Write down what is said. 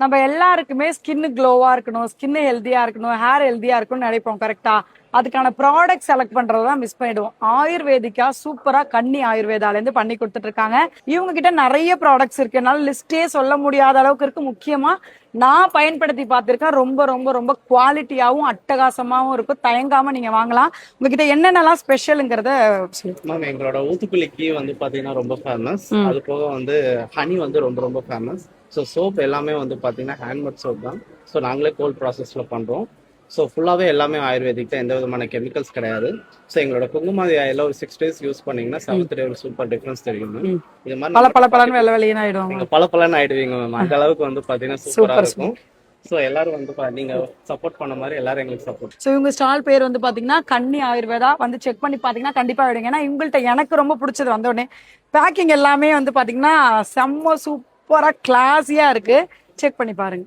நம்ம எல்லாருக்குமே ஸ்கின் க்ளோவா இருக்கணும், ஸ்கின் ஹெல்தியா இருக்கணும், ஹேர் ஹெல்தியா இருக்கணும்னு நினைப்போம் கரெக்டா? அதுக்கான ப்ராடக்ட் செலக்ட் பண்றதுதான் மிஸ் பண்ணிடுவோம். ஆயுர்வேதிக்கா சூப்பரா கன்னி ஆயுர்வேதால இருந்து பண்ணி கொடுத்துட்டு இருக்காங்க. இவங்க கிட்ட நிறைய ப்ராடக்ட்ஸ் இருக்கு. என்னால லிஸ்டே சொல்ல முடியாத அளவுக்கு இருக்கு. முக்கியமா நான் பயன்படுத்தி பார்த்திருக்கேன். ரொம்ப ரொம்ப ரொம்ப குவாலிட்டியாவும் அட்டகாசமாவும் இருக்கும். தயங்காம நீங்க வாங்கலாம். உங்ககிட்ட என்னென்னலாம் ஸ்பெஷலுங்கிறத மேம் எங்களோட ஊத்துக்குளிக்கு வந்து பாத்தீங்கன்னா ரொம்ப ஃபேமஸ். அது போக வந்து ஹனி வந்து ரொம்ப ரொம்ப ஃபேமஸ். ஸோ சோப் எல்லாமே வந்து பாத்தீங்கன்னா ஹேண்ட்மேட் சோப் தான். ஸோ நாங்களே கோல்ட் ப்ராசஸ்ல பண்றோம். ஸோ ஃபுல்லாவே எல்லாமே ஆயுர்வேதிக் தான், எந்த விதமான கெமிக்கல்ஸ் கிடையாது. ஸோ எங்களோட குங்குமாதி ஆயில ஒரு 6 days யூஸ் பண்ணீங்கன்னா 7th day ஒரு சூப்பர் டிஃபரன்ஸ் தெரியும் மேம். இது மாதிரி பல பல பலன்னு வெள்ளை வெளியே ஆயிடும். நீங்க பல பலன்னு ஆயிடுவீங்க மேம். அந்த அளவுக்கு வந்து பாத்தீங்கன்னா சூப்பரா இருக்கும். ஸோ எல்லாரும் வந்து நீங்க சப்போர்ட் பண்ண மாதிரி எல்லாரும் எங்களுக்கு சப்போர்ட். ஸோ இவங்க ஸ்டால் பேர் வந்து பாத்தீங்கன்னா கன்னி ஆயுர்வேதா. வந்து செக் பண்ணி பாத்தீங்கன்னா கண்டிப்பா விடுங்க. ஏன்னா இவங்கள்ட்ட எனக்கு ரொம்ப பிடிச்சது வந்த உடனே பேக்கிங் எல்லாமே வந்து பாத்தீங்கன்னா செம்ம சூப்பரா கிளாஸியா இருக்கு. செக் பண்ணி பாருங்க.